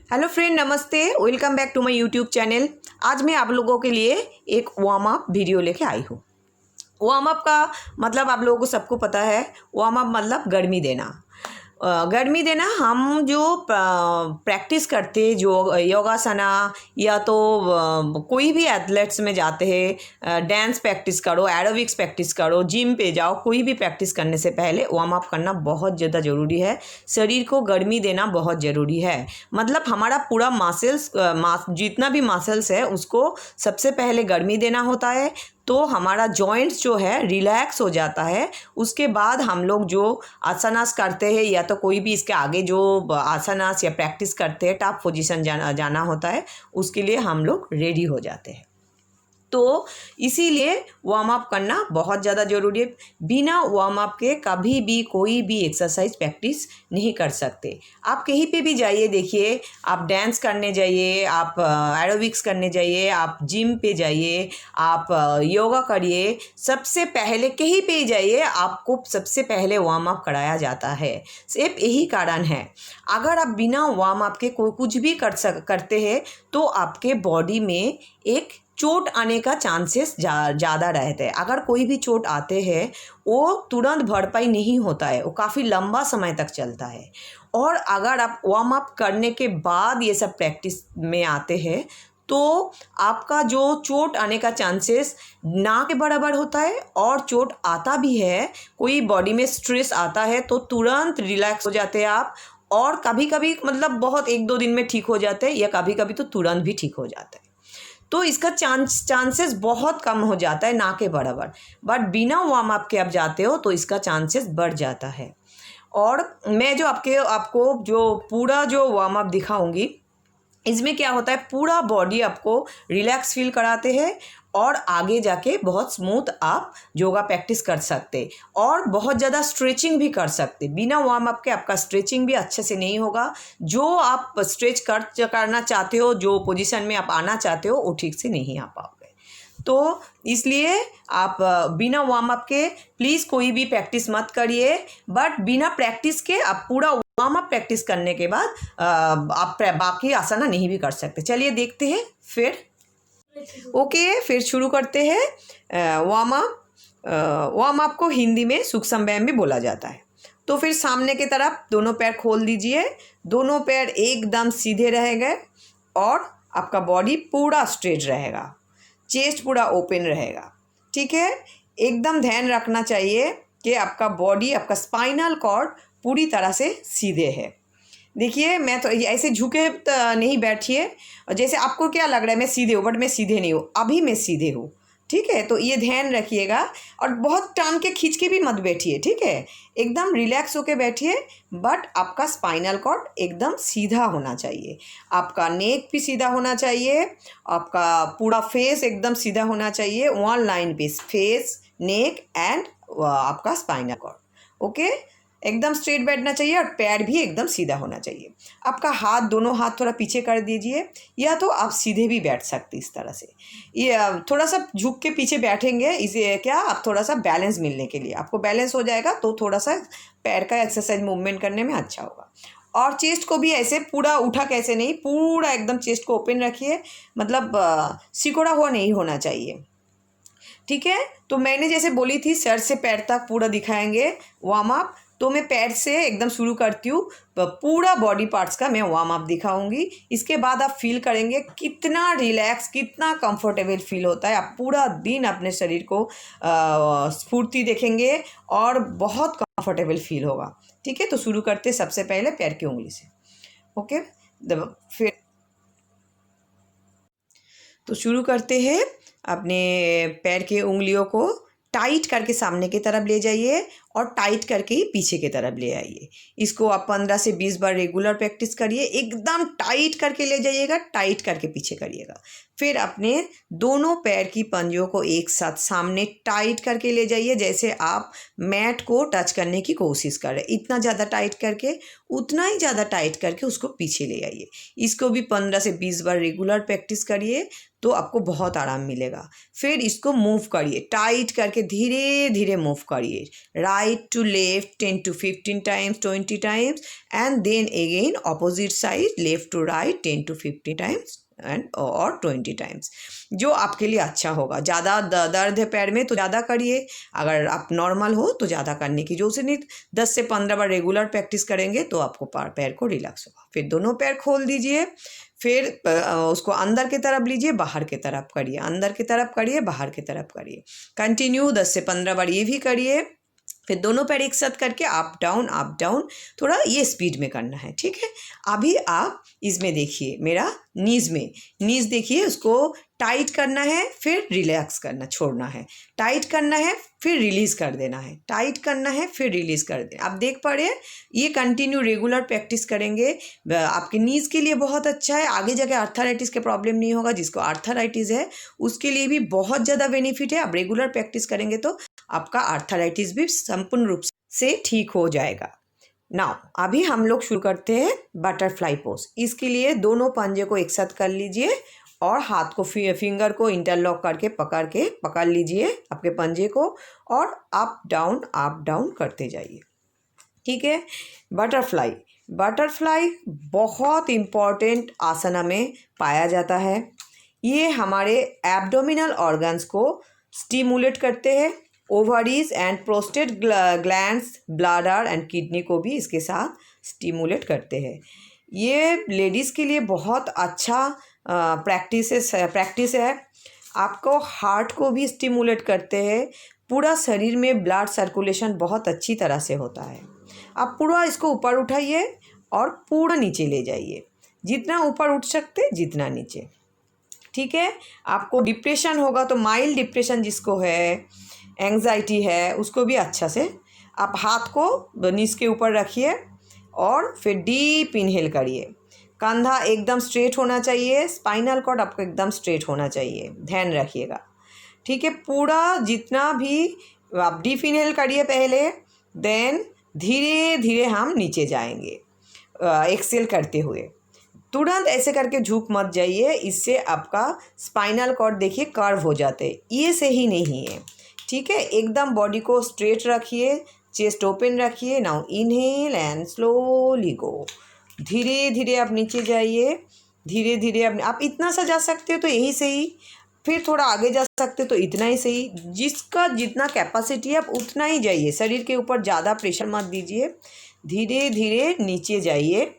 Hello friend, नमस्ते। Welcome back to my YouTube channel. आज मैं आप लोगों के लिए एक वार्म अप वीडियो लेके आई हूँ। वार्म अप का मतलब आप लोगों को सबको पता है। वार्म अप मतलब गर्मी देना। गर्मी देना हम जो प्रैक्टिस करते जो योगासना या तो कोई भी एथलेट्स में जाते हैं, डांस प्रैक्टिस करो, एरोबिक्स प्रैक्टिस करो, जिम पे जाओ, कोई भी प्रैक्टिस करने से पहले वार्म अप करना बहुत ज़्यादा ज़रूरी है। शरीर को गर्मी देना बहुत ज़रूरी है। मतलब हमारा पूरा मसल्स जितना भी मसल्स है उसको सबसे पहले गर्मी देना होता है, तो हमारा जॉइंट्स जो है रिलैक्स हो जाता है। उसके बाद हम लोग जो आसनास करते हैं या तो कोई भी इसके आगे जो आसनास या प्रैक्टिस करते हैं, टॉप पोजीशन जाना होता है, उसके लिए हम लोग रेडी हो जाते हैं। तो इसीलिए वार्म अप करना बहुत ज़्यादा ज़रूरी है। बिना वार्म अप के कभी भी कोई भी एक्सरसाइज प्रैक्टिस नहीं कर सकते। आप कहीं पे भी जाइए, देखिए, आप डांस करने जाइए, आप एरोबिक्स करने जाइए, आप जिम पे जाइए, आप योगा करिए, सबसे पहले कहीं पे जाइए आपको सबसे पहले वार्म अप कराया जाता है। सिर्फ यही कारण है। अगर आप बिना वार्म अप के कुछ भी करते हैं तो आपके बॉडी में एक चोट आने का चांसेस ज़्यादा रहते हैं। अगर कोई भी चोट आते हैं वो तुरंत भरपाई नहीं होता है, वो काफ़ी लंबा समय तक चलता है। और अगर आप वार्म अप करने के बाद ये सब प्रैक्टिस में आते हैं तो आपका जो चोट आने का चांसेस ना के बराबर होता है। और चोट आता भी है, कोई बॉडी में स्ट्रेस आता है तो तुरंत रिलैक्स हो जाते हैं आप। और कभी कभी मतलब बहुत 1-2 दिन में ठीक हो जाते हैं, या कभी कभी तो तुरंत भी ठीक हो जाता है। तो इसका चांसेस बहुत कम हो जाता है, ना के बराबर। बट बिना वार्म अप के आप जाते हो तो इसका चांसेस बढ़ जाता है। और मैं जो आपको जो पूरा जो वार्म अप दिखाऊंगी, इसमें क्या होता है, पूरा बॉडी आपको रिलैक्स फील कराते हैं और आगे जाके बहुत स्मूथ आप योगा प्रैक्टिस कर सकते और बहुत ज़्यादा स्ट्रेचिंग भी कर सकते। बिना वार्म अप के आपका स्ट्रेचिंग भी अच्छे से नहीं होगा। जो आप स्ट्रेच करना चाहते हो, जो पोजीशन में आप आना चाहते हो, वो ठीक से नहीं आ पाओगे। तो इसलिए आप बिना वार्म अप के प्लीज़ कोई भी प्रैक्टिस मत करिए। बट बिना प्रैक्टिस के आप पूरा वार्म अप प्रैक्टिस करने के बाद आप बाकी आसना नहीं भी कर सकते। चलिए देखते हैं फिर। ओके, फिर शुरू करते हैं वार्म अप। वार्म अप को हिंदी में सूक्ष्म व्यायाम भी बोला जाता है। तो फिर सामने की तरफ दोनों पैर खोल दीजिए, दोनों पैर एकदम सीधे रहेंगे और आपका बॉडी पूरा स्ट्रेट रहेगा, चेस्ट पूरा ओपन रहेगा। ठीक है, एकदम ध्यान रखना चाहिए कि आपका बॉडी, आपका स्पाइनल कॉर्ड पूरी तरह से सीधे है। देखिए, मैं तो ऐसे झुके नहीं बैठिए। जैसे आपको क्या लग रहा है मैं सीधे हूँ, बट मैं सीधे नहीं हूँ, अभी मैं सीधे हूँ। ठीक है, तो ये ध्यान रखिएगा। और बहुत टान के खींच के भी मत बैठिए। ठीक है, एकदम रिलैक्स होके बैठिए। बट आपका स्पाइनल कॉर्ड एकदम सीधा होना चाहिए, आपका नेक भी सीधा होना चाहिए, आपका पूरा फेस एकदम सीधा होना चाहिए। वन लाइन पे फेस, नेक एंड आपका स्पाइनल कॉर्ड। ओके, एकदम स्ट्रेट बैठना चाहिए और पैर भी एकदम सीधा होना चाहिए। आपका हाथ, दोनों हाथ थोड़ा पीछे कर दीजिए, या तो आप सीधे भी बैठ सकते इस तरह से। ये थोड़ा सा झुक के पीछे बैठेंगे, इसे क्या आप थोड़ा सा बैलेंस मिलने के लिए, आपको बैलेंस हो जाएगा तो थोड़ा सा पैर का एक्सरसाइज मूवमेंट करने में अच्छा होगा। और चेस्ट को भी ऐसे पूरा उठा कैसे नहीं, पूरा एकदम चेस्ट को ओपन रखिए, मतलब सिकुड़ा हुआ नहीं होना चाहिए। ठीक है, तो मैंने जैसे बोली थी सर से पैर तक पूरा दिखाएंगे वार्म अप। तो मैं पैर से एकदम शुरू करती हूँ, पूरा बॉडी पार्ट्स का मैं वार्म अप दिखाऊंगी। इसके बाद आप फील करेंगे कितना रिलैक्स, कितना कंफर्टेबल फील होता है। आप पूरा दिन अपने शरीर को स्फूर्ति देखेंगे और बहुत कंफर्टेबल फील होगा। ठीक है, तो शुरू करते सबसे पहले पैर की उंगली से। ओके, फिर तो शुरू करते हैं। अपने पैर के उंगलियों को टाइट करके सामने की तरफ ले जाइए और टाइट करके ही पीछे की तरफ ले आइए। इसको आप 15 से 20 बार रेगुलर प्रैक्टिस करिए। एकदम टाइट करके ले जाइएगा, टाइट करके पीछे करिएगा। फिर अपने दोनों पैर की पंजों को एक साथ सामने टाइट करके ले जाइए, जैसे आप मैट को टच करने की कोशिश कर रहे हैं। इतना ज़्यादा टाइट करके, उतना ही ज़्यादा टाइट करके उसको पीछे ले आइए। इसको भी 15 से 20 बार रेगुलर प्रैक्टिस करिए तो आपको बहुत आराम मिलेगा। फिर इसको मूव करिए, टाइट करके धीरे धीरे मूव करिए। right to left 10 to 15 times, 20 times, and then again opposite side left to right 10 to 15 times and और 20 टाइम्स, जो आपके लिए अच्छा होगा। ज़्यादा दर्द है पैर में तो ज़्यादा करिए, अगर आप नॉर्मल हो तो ज़्यादा करने की जो से नहीं 10 से 15 बार रेगुलर प्रैक्टिस करेंगे तो आपको पैर को रिलैक्स होगा। फिर दोनों पैर खोल दीजिए, फिर उसको अंदर की तरफ लीजिए, बाहर की तरफ करिए, अंदर की तरफ करिए, बाहर की तरफ करिए, कंटिन्यू 10 से 15 बार ये भी करिए। फिर दोनों पैर एक साथ करके अप डाउन, थोड़ा ये स्पीड में करना है, ठीक है। अभी आप इसमें देखिए, मेरा नीज देखिए, उसको टाइट करना है, फिर रिलैक्स करना, छोड़ना है, टाइट करना है, फिर रिलीज़ कर देना है, टाइट करना है, फिर रिलीज़ कर देना। आप देख पा रहे हैं, ये कंटिन्यू रेगुलर प्रैक्टिस करेंगे, आपके नीज के लिए बहुत अच्छा है। आगे जाके आर्थराइटिस के प्रॉब्लम नहीं होगा, जिसको आर्थराइटिस है उसके लिए भी बहुत ज़्यादा बेनिफिट है। आप रेगुलर प्रैक्टिस करेंगे तो आपका आर्थराइटिस भी संपूर्ण रूप से ठीक हो जाएगा। नाउ अभी हम लोग शुरू करते हैं बटरफ्लाई पोज। इसके लिए दोनों पंजे को एक साथ कर लीजिए और हाथ को फिंगर को इंटरलॉक करके पकड़ लीजिए आपके पंजे को, और अप डाउन करते जाइए, ठीक है। बटरफ्लाई बहुत इम्पॉर्टेंट आसना में पाया जाता है। ये हमारे एब्डोमिनल ऑर्गन्स को स्टिमुलेट करते हैं, ovaries and prostate glands, bladder and kidney को भी इसके साथ स्टिमुलेट करते हैं। ये लेडीज़ के लिए बहुत अच्छा प्रैक्टिस है। आपको हार्ट को भी स्टिमुलेट करते हैं, पूरा शरीर में ब्लड सर्कुलेशन बहुत अच्छी तरह से होता है। आप पूरा इसको ऊपर उठाइए और पूरा नीचे ले जाइए, जितना ऊपर उठ सकते जितना नीचे, ठीक है। आपको डिप्रेशन होगा तो माइल्ड डिप्रेशन जिसको है, एंग्जाइटी है, उसको भी अच्छा से आप हाथ को नीज के ऊपर रखिए और फिर डीप इनहेल करिए। कंधा एकदम स्ट्रेट होना चाहिए, स्पाइनल कॉर्ड आपको एकदम स्ट्रेट होना चाहिए, ध्यान रखिएगा, ठीक है। पूरा जितना भी आप डीप इनहेल करिए पहले, देन धीरे धीरे हम नीचे जाएंगे एक्सेल करते हुए। तुरंत ऐसे करके झुक मत जाइए, इससे आपका स्पाइनल कॉर्ड देखिए कर्व हो जाते हैं, ये सही नहीं है, ठीक है। एकदम बॉडी को स्ट्रेट रखिए, चेस्ट ओपन रखिए। नाउ इनहेल एंड स्लोली गो, धीरे धीरे आप नीचे जाइए, धीरे धीरे आप इतना सा जा सकते हो तो यही सही, फिर थोड़ा आगे जा सकते हो तो इतना ही सही, जिसका जितना कैपेसिटी है आप उतना ही जाइए, शरीर के ऊपर ज़्यादा प्रेशर मत दीजिए, धीरे धीरे नीचे जाइए।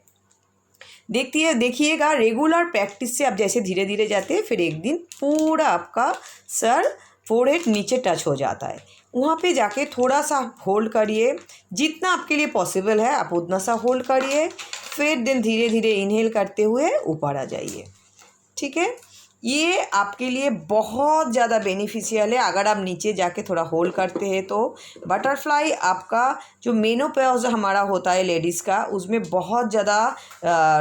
देखिएगा रेगुलर प्रैक्टिस से आप जैसे धीरे धीरे जाते हैं, फिर एक दिन पूरा आपका सर फोरहेड नीचे टच हो जाता है। वहाँ पे जाके थोड़ा सा होल्ड करिए, जितना आपके लिए पॉसिबल है आप उतना सा होल्ड करिए, फिर दिन धीरे धीरे इनहेल करते हुए ऊपर आ जाइए, ठीक है। ये आपके लिए बहुत ज़्यादा बेनिफिशियल है अगर आप नीचे जाके थोड़ा होल्ड करते हैं तो। बटरफ्लाई आपका जो मेनोपॉज हमारा होता है लेडीज़ का, उसमें बहुत ज़्यादा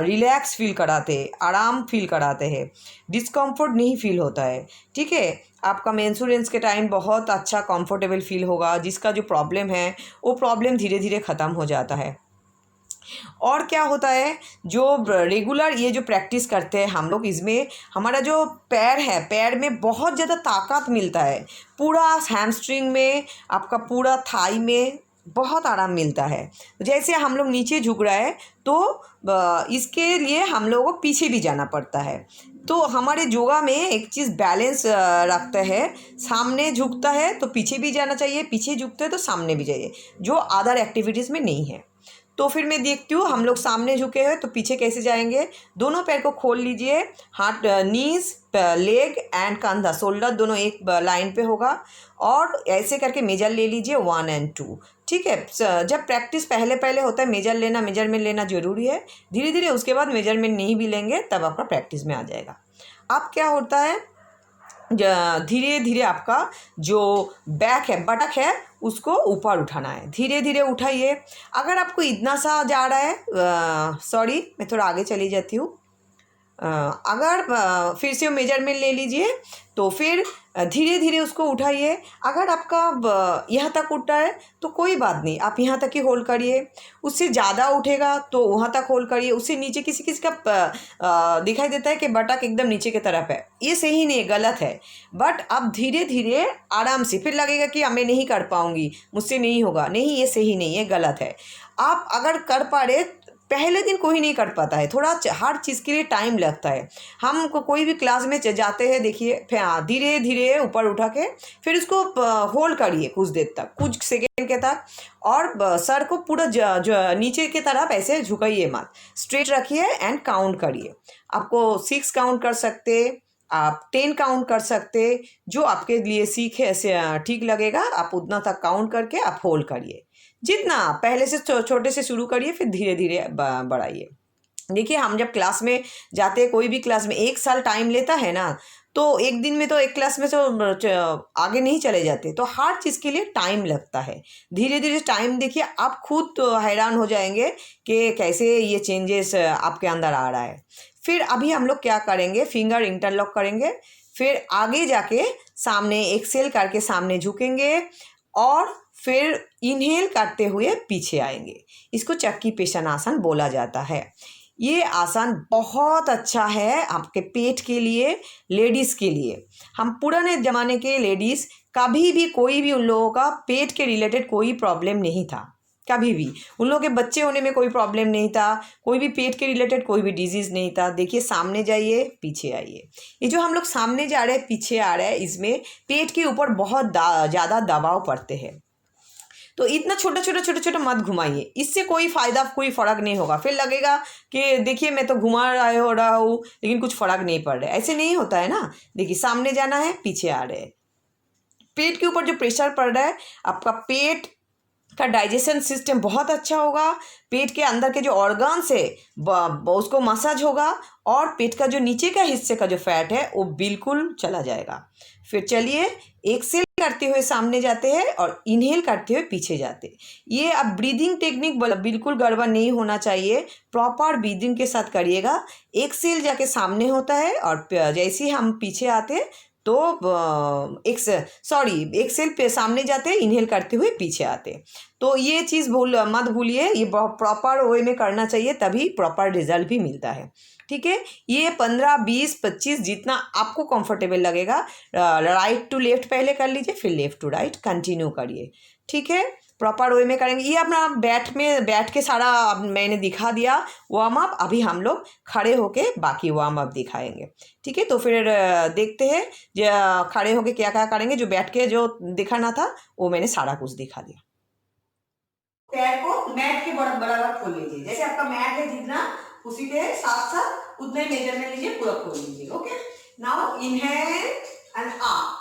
रिलैक्स फील कराते हैं, आराम फील कराते हैं, डिस्कम्फर्ट नहीं फील होता है, ठीक है। आपका मेंस्ट्रुएशन के टाइम बहुत अच्छा कंफर्टेबल फील होगा, जिसका जो प्रॉब्लम है वो प्रॉब्लम धीरे धीरे ख़त्म हो जाता है। और क्या होता है, जो रेगुलर ये जो प्रैक्टिस करते हैं हम लोग, इसमें हमारा जो पैर है, पैर में बहुत ज़्यादा ताकत मिलता है, पूरा हैमस्ट्रिंग में, आपका पूरा थाई में बहुत आराम मिलता है। जैसे हम लोग नीचे झुक रहा है तो इसके लिए हम लोगों को पीछे भी जाना पड़ता है। तो हमारे योगा में एक चीज़ बैलेंस रखता है, सामने झुकता है तो पीछे भी जाना चाहिए, पीछे झुकते हैं तो सामने भी जाइए, जो अदर एक्टिविटीज़ में नहीं है। तो फिर मैं देखती हूँ हम लोग सामने झुके हैं तो पीछे कैसे जाएंगे। दोनों पैर को खोल लीजिए, हाथ नीज, लेग एंड कंधा, शोल्डर दोनों एक लाइन पे होगा, और ऐसे करके मेजर ले लीजिए 1 और 2, ठीक है। जब प्रैक्टिस पहले होता है मेजरमेंट लेना ज़रूरी है, धीरे धीरे उसके बाद मेजरमेंट नहीं भी लेंगे तब आपका प्रैक्टिस में आ जाएगा। अब क्या होता है, धीरे धीरे आपका जो बैक है, बटक है, उसको ऊपर उठाना है, धीरे धीरे उठाइए। अगर आपको इतना सा जा रहा है, सॉरी मैं थोड़ा आगे चली जाती हूँ, अगर फिर से मेजरमेंट ले लीजिए, तो फिर धीरे धीरे उसको उठाइए। अगर आपका यहाँ तक उठा है तो कोई बात नहीं, आप यहाँ तक ही होल्ड करिए। उससे ज़्यादा उठेगा तो वहाँ तक होल्ड करिए। उससे नीचे किसी किसी का दिखाई देता है कि बटक एकदम नीचे की तरफ है, ये सही नहीं है, गलत है। बट आप धीरे धीरे आराम से, फिर लगेगा कि मैं नहीं कर पाऊँगी, मुझसे नहीं होगा, नहीं, ये सही नहीं है, गलत है। आप अगर कर पा रहे, पहले दिन कोई नहीं कर पाता है, थोड़ा हर चीज़ के लिए टाइम लगता है। हम कोई भी क्लास में जाते हैं, देखिए, फिर धीरे धीरे ऊपर उठा के फिर उसको होल्ड करिए कुछ देर तक, कुछ सेकेंड के तक, और सर को पूरा नीचे की तरफ ऐसे झुकाइए मत, स्ट्रेट रखिए एंड काउंट करिए। आपको 6 काउंट कर सकते, आप 10 काउंट कर सकते, जो आपके लिए सीखे ऐसे ठीक लगेगा, आप उतना तक काउंट करके आप होल्ड करिए। जितना पहले से छोटे से शुरू करिए, फिर धीरे धीरे बढ़ाइए। देखिए, हम जब क्लास में जाते हैं, कोई भी क्लास में 1 साल टाइम लेता है ना, तो एक दिन में तो एक क्लास में तो आगे नहीं चले जाते। तो हर चीज़ के लिए टाइम लगता है। धीरे धीरे टाइम देखिए, आप खुद तो हैरान हो जाएंगे कि कैसे ये चेंजेस आपके अंदर आ रहा है। फिर अभी हम लोग क्या करेंगे, फिंगर इंटरलॉक करेंगे, फिर आगे जाके सामने एक्सेल करके सामने झुकेंगे, और फिर इनहेल करते हुए पीछे आएंगे। इसको चक्की पेशन आसन बोला जाता है। ये आसन बहुत अच्छा है आपके पेट के लिए, लेडीज़ के लिए। हम पुराने ज़माने के लेडीज़, कभी भी कोई भी उन लोगों का पेट के रिलेटेड कोई प्रॉब्लम नहीं था, कभी भी उन लोगों के बच्चे होने में कोई प्रॉब्लम नहीं था, कोई भी पेट के रिलेटेड कोई भी डिजीज़ नहीं था। देखिए, सामने जाइए, पीछे आइए। ये जो हम लोग सामने जा रहे हैं, पीछे आ रहे हैं, इसमें पेट के ऊपर बहुत ज़्यादा दबाव पड़ते हैं। तो इतना छोटा छोटा मत घुमाइए, इससे कोई फ़ायदा, कोई फ़र्क नहीं होगा। फिर लगेगा कि देखिए मैं तो घुमा रहा हूँ लेकिन कुछ फ़र्क नहीं पड़ रहा है, ऐसे नहीं होता है ना। देखिए, सामने जाना है, पीछे आ रहे हैं। पेट के ऊपर जो प्रेशर पड़ रहा है, आपका पेट का डाइजेशन सिस्टम बहुत अच्छा होगा, पेट के अंदर के जो ऑर्गन्स है उसको मसाज होगा, और पेट का जो नीचे का हिस्से का जो फैट है वो बिल्कुल चला जाएगा। फिर चलिए, एक्सेल करते हुए सामने जाते हैं और इनहेल करते हुए पीछे जाते। ये अब ब्रीदिंग टेक्निक बिल्कुल गड़बड़ नहीं होना चाहिए, प्रॉपर ब्रीदिंग के साथ करिएगा। एक्सेल जाके सामने होता है, और जैसे ही हम पीछे आते तो एक्सेल पे सामने जाते, इनहेल करते हुए पीछे आते। तो ये चीज़ मत भूलिए, ये प्रॉपर वे में करना चाहिए, तभी प्रॉपर रिजल्ट भी मिलता है। ठीक है, ये 15, 20, 25 जितना आपको कंफर्टेबल लगेगा। राइट टू लेफ्ट पहले कर लीजिए, फिर लेफ्ट टू राइट कंटिन्यू करिए। ठीक है, प्रॉपर वे में करेंगे। ये अपना बैठ के सारा मैंने दिखा दिया वार्म अप। अभी हम लोग खड़े होके बाकी वार्म अप दिखाएंगे। ठीक है, तो फिर देखते हैं जो खड़े होके क्या क्या करेंगे। जो बैठ के जो दिखाना था वो मैंने सारा कुछ दिखा दिया। पैर को मैट के बराबर खोल लीजिए, जैसे आपका मैट है जितना, उसी के साथ साथ उतने मेजरमेंट लीजिए, पूरा खोल लीजिए। Okay, now inhale and up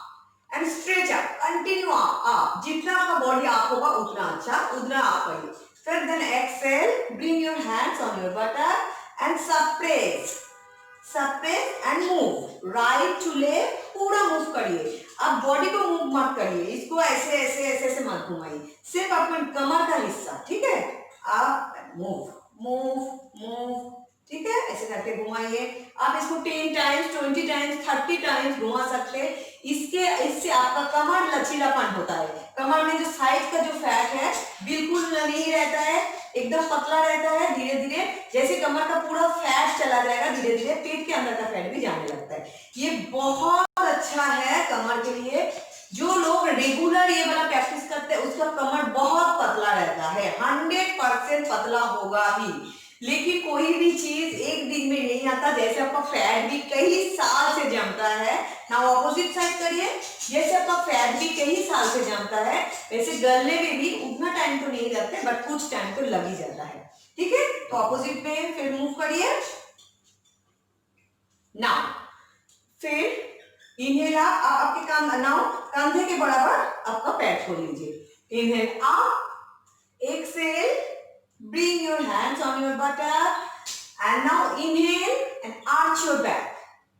and stretch up, continue up. जितना आपका बॉडी अप होगा उतना अच्छा, उतना आप करिए। फिर then exhale, bring your hands on your buttock and suppress and move right to left, पूरा मूव करिए। आप बॉडी को मूव मत करिए, इसको ऐसे ऐसे ऐसे ऐसे मत घुमाइए, सिर्फ अपने कमर का हिस्सा। ठीक है, आप मूव मूव मूव, ठीक है, ऐसे करके घुमाइए। आप इसको 10 टाइम्स, 20 टाइम्स, 30 टाइम्स घुमा सकते हैं। इससे आपका कमर लचीलापन होता है। कमर में जो साइड का जो फैट है बिल्कुल नहीं रहता है, एकदम पतला रहता है। धीरे धीरे जैसे कमर का पूरा फैट चला जाएगा, धीरे धीरे पेट के अंदर का फैट भी जाने लगता है। ये बहुत अच्छा है कमर के लिए। जो लोग रेगुलर ये वाला प्रैक्टिस करते हैं उसका कमर बहुत पतला रहता है, 100% पतला होगा ही। लेकिन कोई भी चीज एक दिन में नहीं आता। जैसे आपका फैट भी कई साल से जमता है ना, ऑपोजिट साइड करिए, जैसे आपका फैट भी कई साल से जमता है, वैसे गलने में भी उतना टाइम तो नहीं लगता, बट कुछ टाइम तो लग ही जाता है। ठीक है, तो ऑपोजिट में फिर मूव करिए। नाउ फिर इनहेल आप आपके कंधे के बराबर आपका पैर खोल लीजिए। Inhale up, exhale, bring your hands on your buttock and now inhale and arch your back।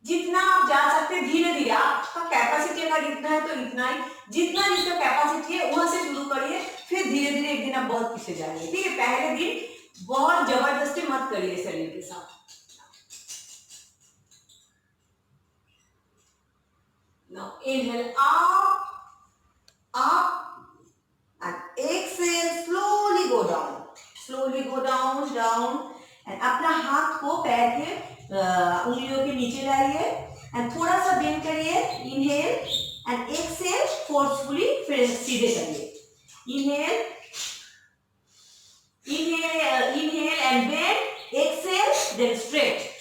जितना आप जा सकते हैं धीरे धीरे, आपका कैपेसिटी अगर इतना है तो इतना ही, जितना जिसका कैपेसिटी है वहां से शुरू करिए। फिर धीरे धीरे एक दिन आप बहुत पीछे जाएंगे। ठीक है, पहले दिन बहुत जबरदस्ती मत करिए शरीर के साथ। Now inhale up, up, and exhale, slowly go down. Slowly go down, down. And अपना हाथ को पैर के उंगलियों के नीचे लाइए and थोड़ा सा बेंड करिए. Inhale and exhale, forcefully फिर सीधे करिए. Inhale, inhale, inhale and bend. Exhale, then straight.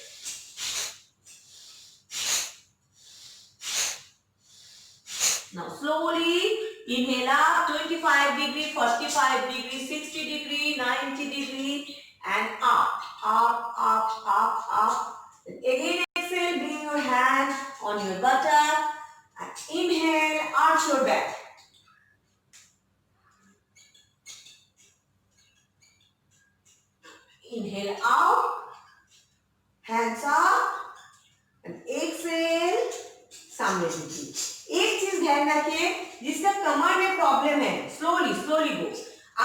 Now slowly inhale up, 25 degree, 45 degree, 60 degree, 90 degree, and up, up, up, up, up. Then again exhale, bring your hand on your buttock, and inhale, arch your back. Inhale out, hands up, and exhale, सामने झुकिए. एक चीज ध्यान रखिए, जिसका कमर में problem है, slowly slowly गो.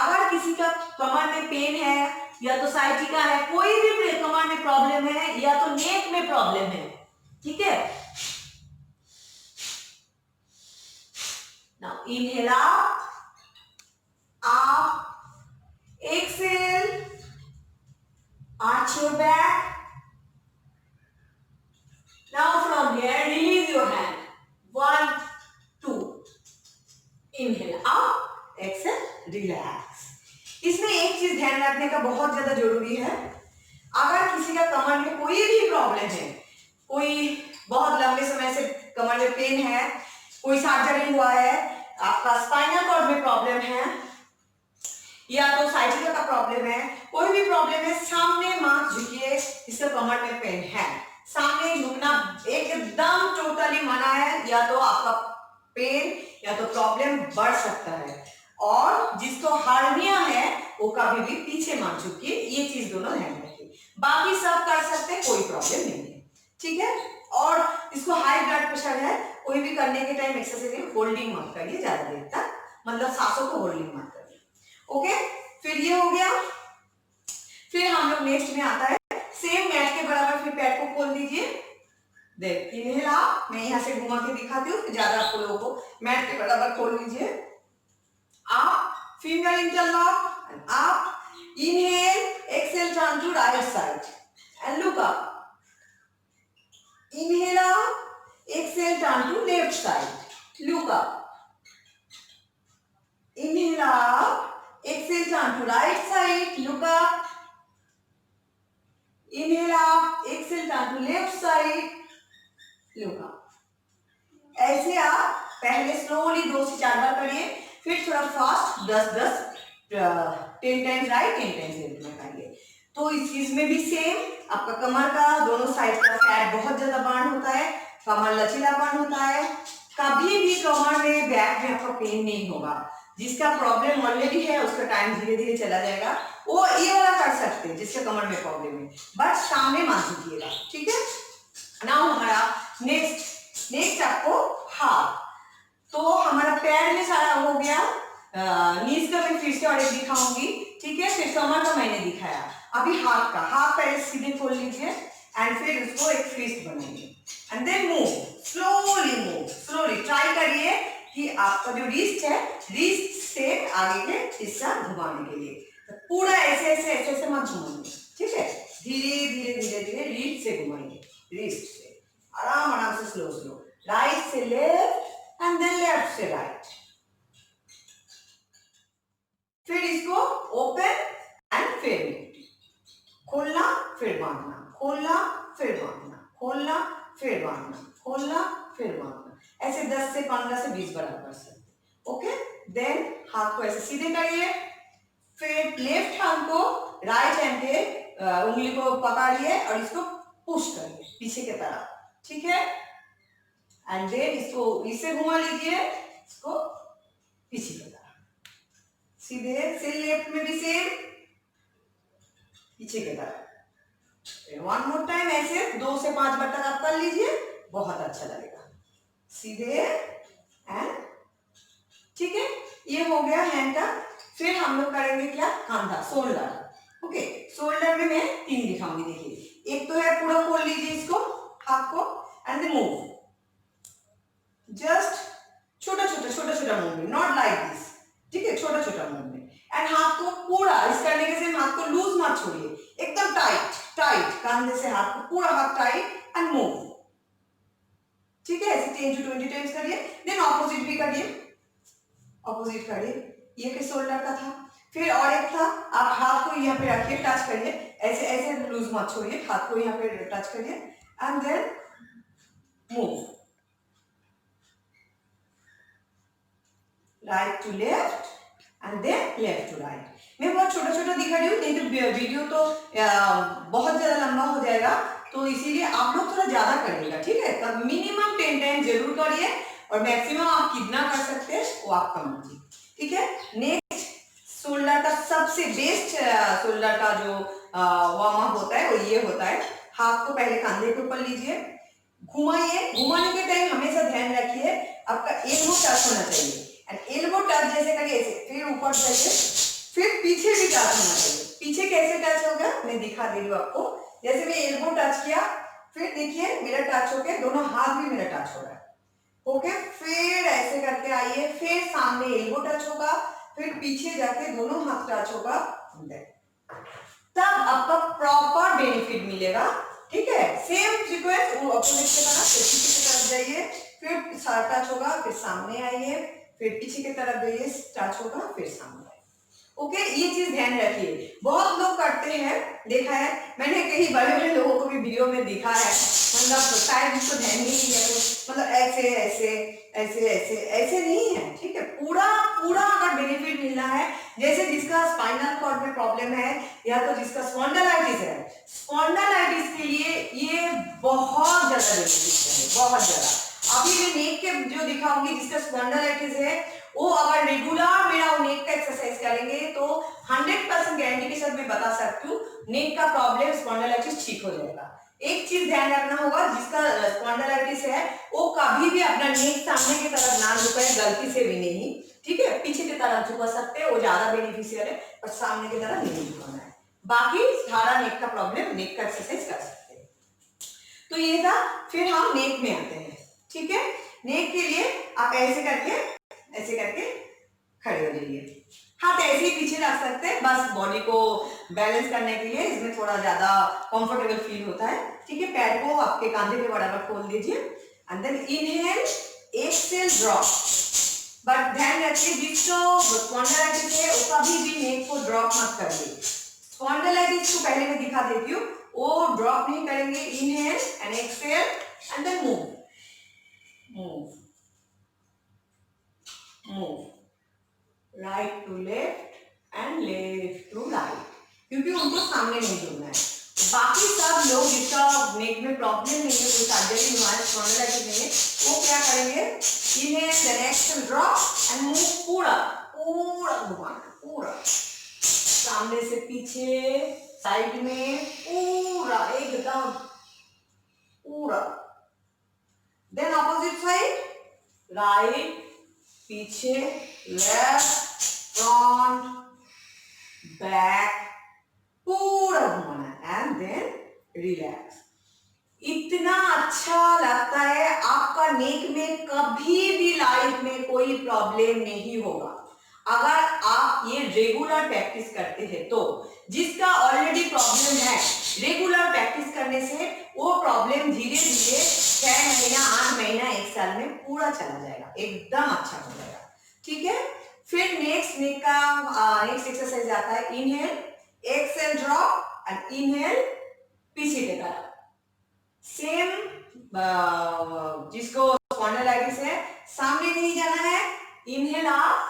अगर किसी का कमर में पेन है, या तो साइटिका है, कोई भी कमर में प्रॉब्लम है, या तो नेक में प्रॉब्लम है, ठीक है. Now inhale up, exhale, arch your back. Now from here, release your hand. 1, 2. Inhale up, exhale, relax. इसमें एक चीज ध्यान रखने का बहुत ज्यादा जरूरी है. अगर किसी का कमर में कोई भी प्रॉब्लम है, कोई बहुत लंबे समय से कमर में पेन है, कोई सर्जरी हुआ है, आपका स्पाइनल कॉर्ड में प्रॉब्लम है, या तो साइटिका का प्रॉब्लम है, कोई भी प्रॉब्लम है, सामने माथ झुकिए. इसका कमर में पेन है, सामने झुकना एकदम टोटली मना है. या तो आपका पेन या तो प्रॉब्लम बढ़ सकता है. और जिसको हार्निया है वो कभी भी पीछे मत झुकिए. ये चीज दोनों ध्यान रखिए. बाकी सब कर सकते हैं, कोई प्रॉब्लम नहीं है, ठीक है. और इसको हाई ब्लड प्रेशर है, कोई भी करने के टाइम एक्सरसाइज होल्डिंग मत करिए ज्यादा देर तक, मतलब सांसों को होल्डिंग मत करिए. ओके, फिर ये हो गया. फिर हम लोग नेक्स्ट में आता है, सेम मैट के बराबर फिर पैर को खोल दीजिए. देख, इनहेल आप, मैं यहाँ से घुमा के दिखाती हूँ, ज्यादा आपको लोगों को मैट के बराबर खोल लीजिए. आप फिंगर इंटरलॉक एंड आप. Inhale, exhale, turn to right side and look up. Inhale आप, exhale, turn to left side, look up. Inhale up, exhale, turn to right side, look up. Inhale up, exhale, turn to left side, look up. ऐसे आप पहले slowly 2 से 4 बार करिए, फिर थोड़ा fast 10 times right, 10 times left में करिए. तो इस चीज में भी सेम, आपका कमर का दोनों साइड का फैट बहुत ज्यादा बर्न होता है, कमर लचीलापन होता है. कभी भी कमर में, बैक में आपका पेन नहीं होगा. जिसका प्रॉब्लम ऑलरेडी है उसका टाइम धीरे धीरे चला जाएगा. वो ये वाला कर सकते हैं जिसके कमर में प्रॉब्लम है, बट सामने मत झुकिएगा, ठीक है. नाउ हमारा नेक्स्ट आपको हाथ. तो हमारा पैर में सारा हो गया. नीज का मैं फिर से और एक दिखाऊंगी, ठीक है. फिर कमर का मैंने दिखाया. अभी हाथ का, हाथ पैर सीधे खोल लीजिए एंड फिर उसको एक फिस्ट बनाइए and then move slowly. Try करिए कि आपका जो रिस्ट है, रिस्ट से आगे के हिस्सा घुमाने के लिए. तो पूरा ऐसे मत घुमाइए, ठीक है. धीरे रिस्ट से घुमाइए, रिस्ट से आराम से स्लो. राइट से लेफ्ट एंड देन लेफ्ट से राइट. फिर इसको ओपन एंड फिर खोलना, फिर बांधना, खोलना, फिर बांधना, खोलना, फिर बांधना, खोलना, फिर बांधना. ऐसे 10 से 15 से 20 बार आप कर सकते. ओके, देन हाथ को ऐसे सीधे करिए. फिर लेफ्ट हैंड को राइट हैंड के उंगली को पकड़िए और इसको पुश करिए पीछे की तरफ, ठीक है. एंड देन इसको इसे घुमा लीजिए, इसको पीछे की तरफ सीधे से. लेफ्ट में भी सेम, पीछे की तरफ. वन मोर टाइम ऐसे 2 से 5 बार तक आप कर लीजिए, बहुत अच्छा लगेगा. सीधे एंड, ठीक है. ये हो गया हैंड का. फिर हम लोग करेंगे क्या, कंधा, शोल्डर. ओके, शोल्डर में मैं 3 दिखाऊंगी. देखिए, एक तो है पूरा खोल लीजिए इसको, हाथ को एंड देन जस्ट छोटा छोटा मूवमेंट, नॉट लाइक दिस, ठीक है, छोटा छोटा मूवमेंट। एंड हाथ को पूरा इस करने के सेम हाथ को लूज मत छोड़िए, एकदम टाइट टाइट, कंधे से हाथ को पूरा हाथ टाइट एंड मूव, ठीक है। ऐसे 10 to 20 टाइम्स करिए। देन ऑपोजिट भी करिए, ऑपोजिट करिए। ये किस शोल्डर का था। फिर और एक था, आप हाथ को यहाँ पे रखिए, टच करिए, ऐसे ऐसे लूज मत छोड़िए, हाथ को यहाँ पे टच करिए and then move right to left and then left to right. मैं बहुत छोटा छोटा दिखा रही हूँ, नहीं तो वीडियो तो बहुत ज्यादा लंबा हो जाएगा, तो इसीलिए आप लोग थोड़ा ज्यादा करिएगा, ठीक है। तब मिनिमम 10 टाइम जरूर करिए और मैक्सिमम आप कितना कर सकते हैं वो आपका मर्जी, ठीक है। नेक्स्ट शोल्डर का सबसे बेस्ट शोल्डर का जो वार्म अप होता है वो ये होता है। हाथ को पहले कंधे के ऊपर लीजिए, घुमाइए। घुमाने के टाइम हमेशा ध्यान रखिए आपका एल्बो टच होना चाहिए, एंड एल्बो टच जैसे करिए ऐसे, फिर ऊपर जाइए, फिर पीछे भी टच होना चाहिए। पीछे कैसे टच होगा मैं दिखा दे रही हूँ आपको। जैसे मैं एल्बो टच किया, फिर देखिए मेरा टच हो गया, दोनों हाथ भी मेरा टच हो रहा है, ओके। फिर ऐसे करके आइए, फिर सामने एल्बो टच होगा, फिर पीछे जाके दोनों हाथ टच होगा, तब आपका प्रॉपर बेनिफिट मिलेगा, ठीक है। सेम सीक्वेंस अपोजिट की तरफ, फिर पीछे की तरफ जाइए, फिर टच होगा, फिर सामने आइए, फिर पीछे की तरफ जाइए, टच होगा, फिर सामने आइए, ओके। ये चीज ध्यान रखिए। बहुत लोग करते हैं, देखा है मैंने, कई बड़े बड़े लोगों को भी वीडियो में देखा है, मतलब शायद इसको ध्यान नहीं दिया, तो मतलब ऐसे ऐसे ऐसे ऐसे ऐसे नहीं है, ठीक है। पूरा पूरा अगर बेनिफिट मिलना है, जैसे जिसका स्पाइनल कॉर्ड में प्रॉब्लम है या तो जिसका स्पॉन्डिलाइटिस है, स्पॉन्डिलाइटिस के लिए ये बहुत ज्यादा बेनिफिट है, बहुत ज्यादा। अभी मैं नेक के जो दिखाऊंगी, जिसका स्पॉन्डिलाइटिस है, वो अगर रेगुलर मेरा नेक का एक्सरसाइज करेंगे तो 100% गारंटी के साथ मैं बता सकती हूँ नेक का प्रॉब्लम, स्पॉन्डिलाइटिस ठीक हो जाएगा। एक चीज ध्यान रखना होगा, जिसका स्पॉन्डिलाइटिस है वो कभी भी अपना नेक सामने की तरफ ना झुकाए, गलती से भी नहीं, ठीक है। पीछे की तरफ झुका सकते हैं, वो ज्यादा बेनिफिशियल है, पर सामने की तरफ नहीं झुकाना है। बाकी सारा नेक का प्रॉब्लम नेक का एक्सरसाइज कर सकते हैं। तो ये था। फिर हम नेक में आते हैं, ठीक है। नेक के लिए आप ऐसे करके खड़े हो जाइए, हाथ ऐसे ही पीछे रख सकते हैं, बस बॉडी को बैलेंस करने के लिए इसमें थोड़ा ज्यादा कंफर्टेबल फील होता है, ठीक है। पैर को आपके कंधे के बराबर खोल दीजिए and then inhale, exhale, drop. But ध्यान रखिए जिसको स्पॉन्डिलाइटिस है वो कभी भी नेक को ड्रॉप मत करिए। स्पॉन्डिलाइटिस को पहले मैं दिखा देती हूँ, वो ड्रॉप नहीं करेंगे। Inhale and exhale and then move move move right to left and left to right, क्योंकि उनको सामने नहीं जुड़ना है। बाकी सब लोग जिसका नेक में प्रॉब्लम नहीं है, कोई सर्जरी हुआ है, स्पॉन्डिलाइटिस नहीं है, वो क्या करेंगे, inhale then exhale, drop and move, पूरा पूरा घुमाना, पूरा सामने से पीछे, साइड में, पूरा एकदम पूरा। देन अपोजिट साइड, राइट, पीछे, लेफ्ट, फ्रंट, बैक, पूरा घुमाना एंड देन रिलैक्स। इतना अच्छा लगता है, आपका नेक में कभी भी लाइफ में कोई प्रॉब्लम नहीं होगा अगर आप ये रेगुलर प्रैक्टिस करते हैं। तो जिसका ऑलरेडी प्रॉब्लम है, रेगुलर प्रैक्टिस करने से वो प्रॉब्लम धीरे धीरे 6 महीना, 8 महीना, 1 साल में पूरा चला जाएगा, एकदम अच्छा हो जाएगा, ठीक है। फिर नेक्स्ट नेक का नेक्स्ट एक्सरसाइज आता है, inhale, exhale, drop and inhale, पीछे की तरफ। सेम जिसको स्पॉन्डिलाइटिस है, सामने नहीं जाना है, inhale up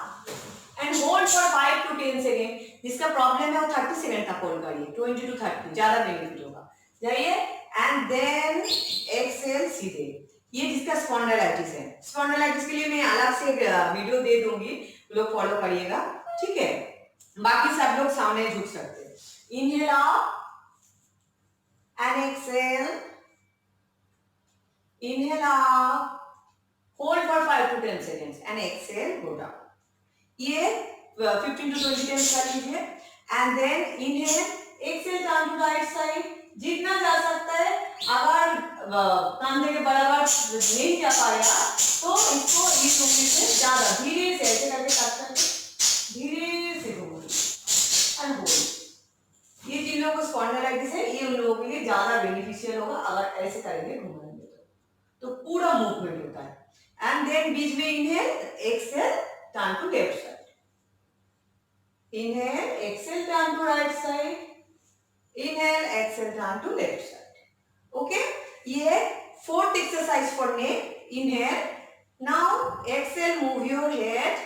and hold for 5 to 10 second. जिसका प्रॉब्लम है वो 30 सेकेंड तक होल्ड करिए, 20 to 30 ज्यादा बेनिफिट होगा। जाइए एंड देन एक्सहेल सीधे। ये जिसका स्पॉन्डिलाइटिस है, स्पॉन्डिलाइटिस के लिए मैं अलग से वीडियो दे दूंगी, लोग फॉलो करिएगा, ठीक है। बाकी सब लोग सामने झुक सकते हैं। Inhale up and exhale, inhale up, hold for 5 to 10 seconds and exhale, go down. ये 15 to 20 टाइम्स कर लीजिए and then inhale, exhale, turn to right side, जितना जा सकता है। अगर कंधे के बराबर नहीं जा पाया तो इसको इस उंगली से ज्यादा धीरे से ऐसे करके टच करके धीरे से घुमाइए एंड होल्ड। ये जिन लोगों को स्पॉन्डिलाइटिस है ये उन लोगों के लिए ज्यादा बेनिफिशियल होगा अगर ऐसे करेंगे घुमाएंगे तो पूरा मूवमेंट होता है। एंड देन बीच में inhale exhale turn to left side, inhale exhale turn to right side, inhale exhale turn to left side. Okay, ये fourth exercise for neck. Inhale, now exhale move your head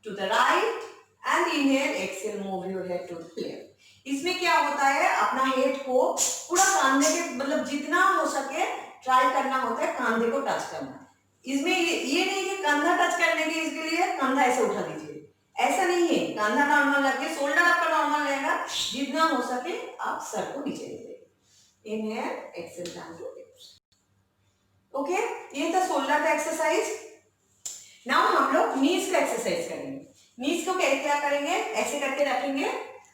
to the right and inhale exhale move your head to the left. इसमें क्या होता है, अपना head को पूरा कांधे के मतलब जितना हो सके ट्राई करना होता है कांधे को टच करना। इसमें ये नहीं कि कंधा टच करने के इसके लिए कंधा ऐसे उठा दीजिए, ऐसा नहीं है। कंधा नॉर्मल रखिए, शोल्डर आपका नॉर्मल रहेगा, जितना हो सके आप सर को नीचे ले जाइए। Inhale exhale turn to left. Okay, ये था शोल्डर का एक्सरसाइज। नाउ हम लोग नीज का एक्सरसाइज करेंगे। नीज को क्या करेंगे, ऐसे करके रखेंगे,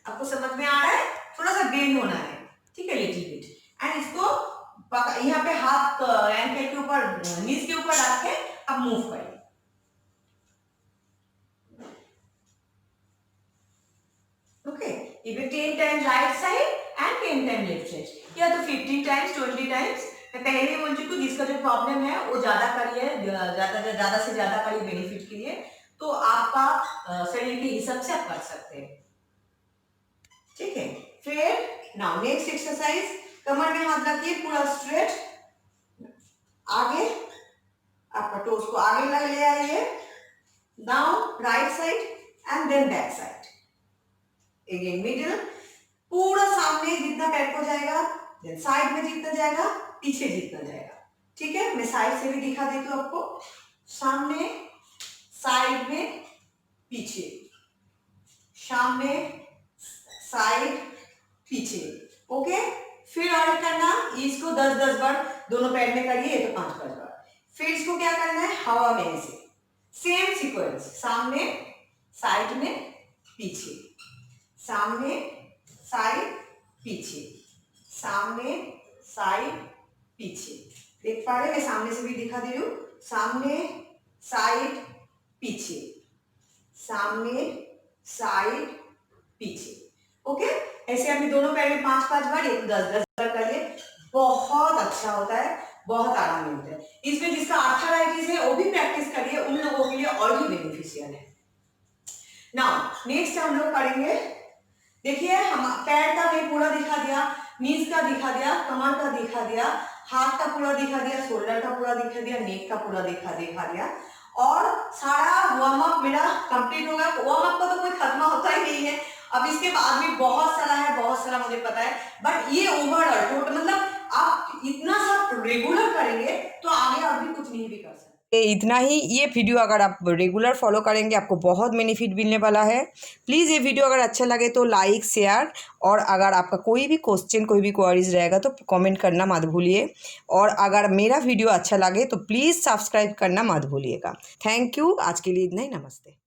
आपको समझ में आ रहा है, थोड़ा सा बेंड होना है, ठीक है, लिटिल बिट। एंड इसको यहाँ पे हाथ एंकल के ऊपर नीज के ऊपर रख के अब मूव करिए। Okay, even 10 times right side and 10 times left side, या तो 15 times 20 times। मैं पहले ही बोल चुकी हूँ, जिसका जो प्रॉब्लम है वो ज्यादा करिए, ज्यादा से ज्यादा करिए बेनिफिट के लिए, तो आपका शरीर के हिसाब से आप कर सकते हैं, ठीक है। फिर नाउ नेक्स्ट एक्सरसाइज, कमर में हाथ रखिए पूरा स्ट्रेट, आगे आपका टोस को आगे ले आइए, now right side and then back side, again middle, पूरा सामने जितना पैर को जाएगा, देन साइड में जितना जाएगा, पीछे जितना जाएगा, ठीक है। मैं साइड से भी दिखा देती हूँ आपको, सामने, साइड में, पीछे, सामने, साइड, पीछे। ओके, फिर और करना, इसको 10-10 बार दोनों पैर में करिए, ये तो 5-5 बार। फिर इसको क्या करना है, हवा में ऐसे, सेम सीक्वेंस, सामने, साइड में, पीछे, सामने, साइड, पीछे, सामने, साइड, पीछे। देख पा रहे, मैं सामने से भी दिखा दे रही हूँ, सामने, साइड, पीछे, सामने, साइड, पीछे। ओके, ऐसे अपने दोनों पैर में 5-5 बार, ये 10-10 बार करिए, बहुत अच्छा होता है, बहुत आराम मिलता है। इसमें जिसका आर्थराइटिस है वो भी प्रैक्टिस करिए, उन लोगों के लिए और भी बेनिफिशियल है। नाउ नेक्स्ट हम लोग करेंगे, देखिए हम पैर का मैं पूरा दिखा दिया, नीज का दिखा दिया, कमर का दिखा दिया, हाथ का पूरा दिखा दिया, शोल्डर का पूरा दिखा दिया, नेक का पूरा दिखा दिया, और सारा वार्म अप मेरा कंप्लीट होगा। वार्म अप का तो कोई खत्म होता ही नहीं है, अब इसके बाद भी बहुत सारा है, बहुत सारा मुझे पता है, बट ये ओवरऑल टोटल मतलब आप इतना सब रेगुलर करेंगे तो आगे आप भी कुछ नहीं भी कर सकते। इतना ही, ये वीडियो अगर आप रेगुलर फॉलो करेंगे आपको बहुत बेनिफिट मिलने वाला है। प्लीज़ ये वीडियो अगर अच्छा लगे तो लाइक, शेयर, और अगर आपका कोई भी क्वेश्चन, कोई भी क्वेरीज रहेगा तो कमेंट करना मत भूलिए, और अगर मेरा वीडियो अच्छा लगे तो प्लीज़ सब्सक्राइब करना मत भूलिएगा। थैंक यू, आज के लिए इतना ही, नमस्ते।